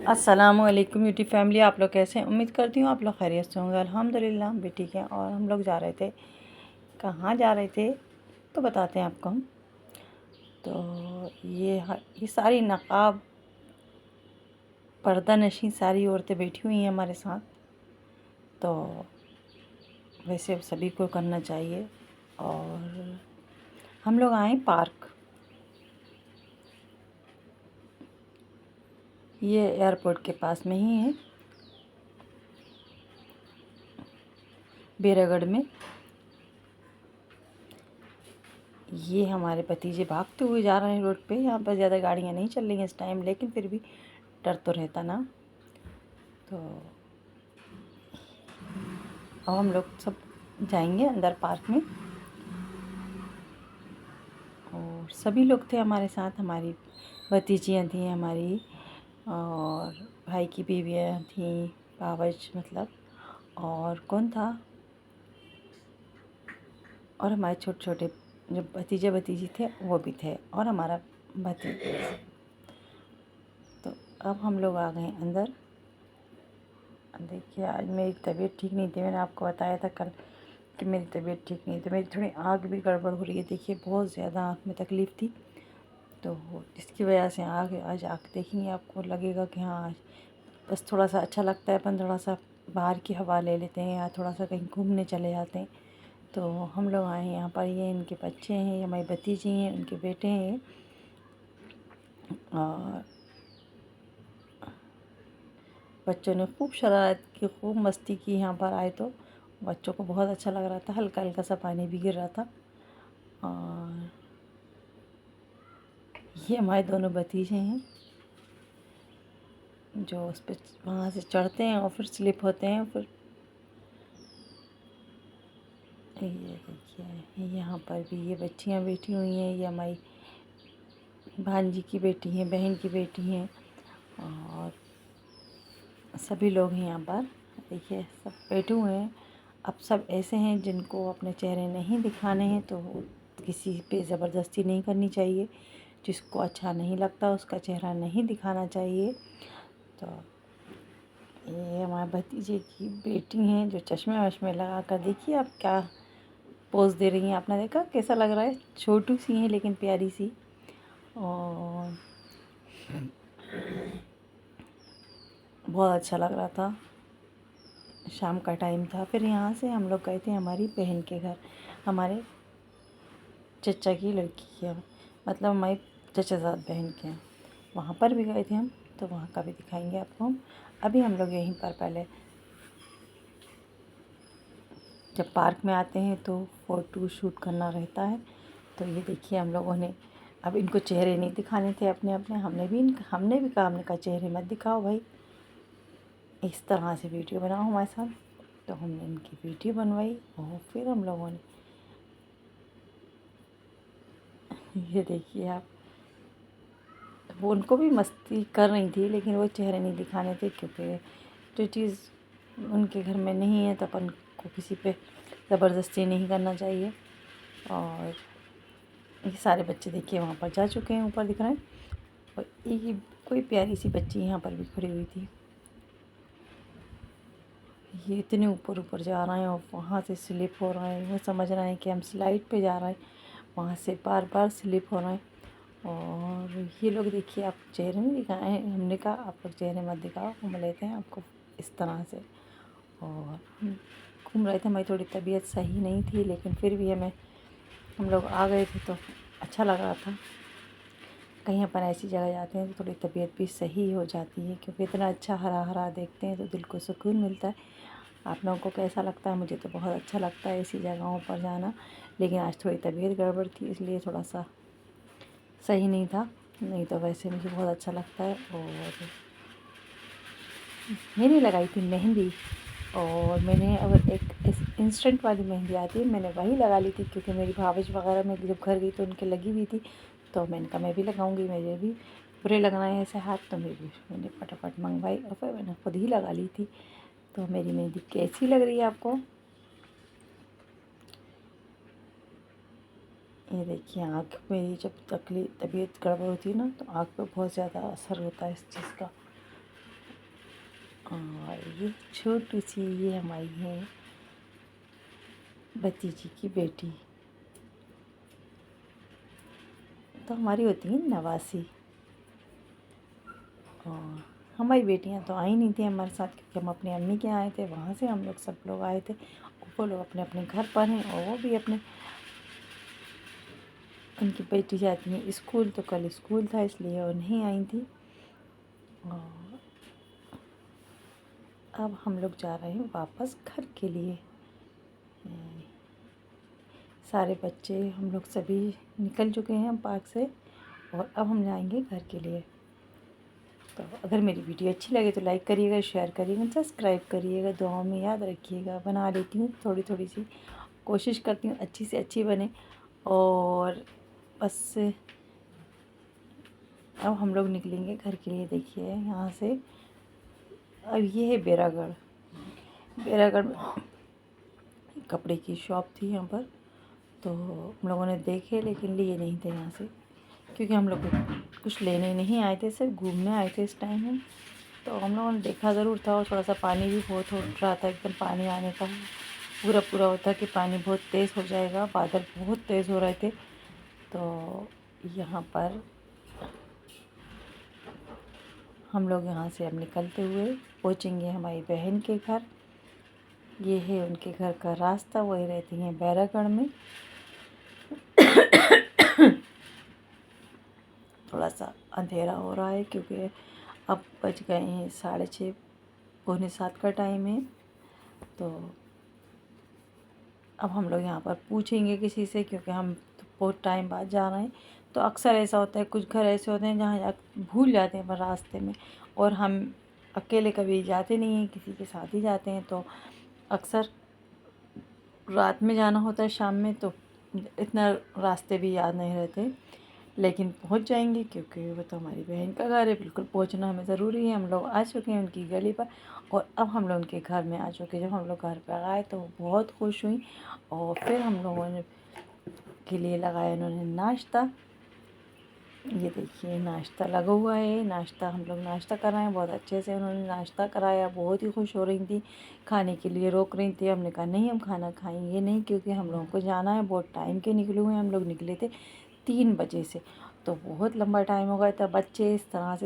अस्सलामुअलैकुम YouTube family, आप लोग कैसे हैं? उम्मीद करती हूँ आप लोग खैरियत से होंगे। अल्हम्दुलिल्लाह हम भी ठीक हैं। और हम लोग जा रहे थे, कहाँ जा रहे थे तो बताते हैं आपको हम। तो ये सारी नकाब पर्दा नशीं सारी औरतें बैठी हुई हैं हमारे साथ। तो वैसे सभी को करना चाहिए। और हम लोग आए पार्क। ये एयरपोर्ट के पास में ही है, बेरागढ़ में। ये हमारे भतीजे भागते हुए जा रहे हैं रोड पे। यहाँ पर ज़्यादा गाड़ियाँ नहीं चल रही हैं इस टाइम, लेकिन फिर भी डर तो रहता ना। तो अब हम लोग सब जाएंगे अंदर पार्क में। और सभी लोग थे हमारे साथ। हमारी भतीजियाँ थी हमारी, और भाई की बीवियाँ थी, पावज मतलब। और कौन था, और हमारे छोटे छोटे जो भतीजे भतीजी थे वो भी थे, और हमारा भतीजा। तो अब हम लोग आ गए अंदर। देखिए, आज मेरी तबीयत ठीक नहीं थी। मैंने आपको बताया था कल कि मेरी तबीयत ठीक नहीं थी। मेरी थोड़ी आँख भी गड़बड़ हो रही है। देखिए, बहुत ज़्यादा आँख में तकलीफ़ थी, तो इसकी वजह से आज आँख देखेंगे आपको लगेगा कि हाँ, आज बस थोड़ा सा अच्छा लगता है। अपन थोड़ा सा बाहर की हवा ले लेते हैं या थोड़ा सा कहीं घूमने चले जाते हैं। तो हम लोग आए हैं यहाँ पर। ये इनके बच्चे हैं, ये हमारी भतीजी हैं, उनके बेटे हैं। और बच्चों ने खूब शरारत की, खूब मस्ती की। यहाँ पर आए तो बच्चों को बहुत अच्छा लग रहा था। हल्का हल्का सा पानी भी गिर रहा था। और ये हमारे दोनों भतीजे हैं जो उस पर वहाँ से चढ़ते हैं और फिर स्लिप होते हैं। फिर ये देखिए, यहाँ पर भी ये बच्चियाँ बैठी हुई हैं। ये हमारी भांजी की बेटी हैं, बहन की बेटी हैं, और सभी लोग हैं यहाँ पर। देखिए, सब बैठे हुए हैं। अब सब ऐसे हैं जिनको अपने चेहरे नहीं दिखाने हैं, तो किसी पे ज़बरदस्ती नहीं करनी चाहिए। जिसको अच्छा नहीं लगता उसका चेहरा नहीं दिखाना चाहिए। तो ये हमारे भतीजे की बेटी हैं जो चश्मे वश्मे लगा कर, देखिए आप क्या पोज दे रही हैं। आपने देखा कैसा लग रहा है? छोटू सी हैं लेकिन प्यारी सी। और बहुत अच्छा लग रहा था। शाम का टाइम था। फिर यहाँ से हम लोग गए थे हमारी बहन के घर, हमारे चचा की लड़की के, मतलब हमारी चचाजाद बहन के यहाँ। वहाँ पर भी गए थे हम, तो वहाँ का भी दिखाएंगे आपको हम। अभी हम लोग यहीं पर, पहले जब पार्क में आते हैं तो फ़ोटो शूट करना रहता है। तो ये देखिए, हम लोगों ने, अब इनको चेहरे नहीं दिखाने थे अपने अपने। हमने भी कहा, हमने कहा चेहरे मत दिखाओ भाई, इस तरह से वीडियो बनाओ हमारे साथ। तो हमने इनकी वीडियो बनवाई। और फिर हम लोगों ने, ये देखिए आप, वो उनको भी मस्ती कर रही थी लेकिन वो चेहरे नहीं दिखाने थे, क्योंकि जो चीज़ उनके घर में नहीं है तो अपन को किसी पे ज़बरदस्ती नहीं करना चाहिए। और ये सारे बच्चे देखिए वहाँ पर जा चुके हैं, ऊपर दिख रहे हैं। और ये कोई प्यारी सी बच्ची यहाँ पर भी खड़ी हुई थी। ये इतने ऊपर ऊपर जा रहे हैं और वहाँ से स्लिप हो रहे हैं। वो समझ रहे हैं कि हम स्लाइड पे जा रहे हैं, वहाँ से बार बार स्लिप हो रहे हैं। और ये लोग देखिए, आप चेहरे नहीं दिखाए हैं। हमने कहा आप लोग चेहरे मत दिखाओ, घूम लेते हैं आपको इस तरह से। और हम घूम रहे थे। हमारी थोड़ी तबीयत सही नहीं थी, लेकिन फिर भी हम लोग आ गए थे तो अच्छा लग रहा था। कहीं अपन ऐसी जगह जाते हैं तो थोड़ी तबीयत भी सही हो जाती है, क्योंकि इतना अच्छा हरा हरा देखते हैं तो दिल को सुकून मिलता है। आप लोगों को कैसा लगता है? मुझे तो बहुत अच्छा लगता है ऐसी जगहों पर जाना। लेकिन आज थोड़ी तबीयत गड़बड़ थी, इसलिए थोड़ा सा सही नहीं था। नहीं तो वैसे मुझे बहुत अच्छा लगता है। और मैंने लगाई थी मेहंदी, और मैंने अब एक इंस्टेंट वाली मेहंदी आती है, मैंने वही लगा ली थी, क्योंकि मेरी भाभीज वगैरह मैं जब घर गई तो उनके लगी हुई थी। तो मैंने कहा मैं भी लगाऊंगी, मुझे भी बुरे लगना है ऐसे हाथ। तो मैंने फटाफट मंगवाई और फिर मैंने खुद ही लगा ली थी। तो मेरी मेहंदी कैसी लग रही है आपको? ये देखिए, आँख मेरी जब तबीयत गड़बड़ होती है ना, तो आँख पे बहुत ज़्यादा असर होता है इस चीज़ का। ये छोटी सी ये हमारी है भतीजी की बेटी। तो हमारी होती है नवासी। और हमारी बेटियां तो आई नहीं थी हमारे साथ, क्योंकि हम अपनी अम्मी के यहाँ आए थे, वहाँ से हम लोग सब लोग आए थे। वो लोग अपने अपने घर पर हैं और वो भी अपने, उनकी बेटी जाती है स्कूल, तो कल स्कूल था इसलिए वो नहीं आई थी। और अब हम लोग जा रहे हैं वापस घर के लिए। सारे बच्चे हम लोग सभी निकल चुके हैं पार्क से और अब हम जाएंगे घर के लिए। तो अगर मेरी वीडियो अच्छी लगे तो लाइक करिएगा, शेयर करिएगा, सब्सक्राइब करिएगा, दुआओं में याद रखिएगा। बना लेती हूँ थोड़ी थोड़ी सी, कोशिश करती हूँ अच्छी से अच्छी बने। और बस अब हम लोग निकलेंगे घर के लिए। देखिए यहाँ से, अब ये है बैरागढ़। बैरागढ़ में कपड़े की शॉप थी यहाँ पर, तो हम लोगों ने देखे लेकिन लिए नहीं थे यहाँ से, क्योंकि हम लोग कुछ लेने नहीं आए थे, सिर्फ घूमने आए थे इस टाइम हम। तो हम लोगों ने देखा ज़रूर था, और थोड़ा सा पानी भी बहुत हो रहा था, एकदम पानी आने का पूरा पूरा होता कि पानी बहुत तेज़ हो जाएगा, बादल बहुत तेज़ हो रहे थे। तो यहाँ पर हम लोग यहाँ से अब निकलते हुए पहुँचेंगे हमारी बहन के घर। ये है उनके घर का रास्ता, वही रहती हैं बैरागढ़ में। थोड़ा सा अंधेरा हो रहा है क्योंकि अब बज गए हैं 6:30, पौने 7 का टाइम है। तो अब हम लोग यहाँ पर पूछेंगे किसी से, क्योंकि हम तो बहुत टाइम बाद जा रहे हैं। तो अक्सर ऐसा होता है, कुछ घर ऐसे होते हैं जहाँ भूल जाते हैं पर रास्ते में, और हम अकेले कभी जाते नहीं हैं, किसी के साथ ही जाते हैं। तो अक्सर रात में जाना होता है, शाम में, तो इतना रास्ते भी याद नहीं रहते, लेकिन पहुंच जाएंगे क्योंकि वो तो हमारी बहन का घर है, बिल्कुल पहुंचना हमें ज़रूरी है। हम लोग आ चुके हैं उनकी गली पर, और अब हम लोग उनके घर में आ चुके हैं। जब हम लोग घर पर आए तो वो बहुत खुश हुई, और फिर हम लोगों ने के लिए लगाया उन्होंने नाश्ता। ये देखिए नाश्ता लगा हुआ है, नाश्ता हम लोग नाश्ता कराएं, बहुत अच्छे से उन्होंने नाश्ता कराया, बहुत ही खुश हो रही थी, खाने के लिए रोक रही थी। हमने कहा नहीं, हम खाना खाएंगे नहीं, क्योंकि हम लोगों को जाना है, बहुत टाइम के निकले हुए हैं। हम लोग निकले थे 3 बजे से, तो बहुत लंबा टाइम हो गया था। बच्चे इस तरह से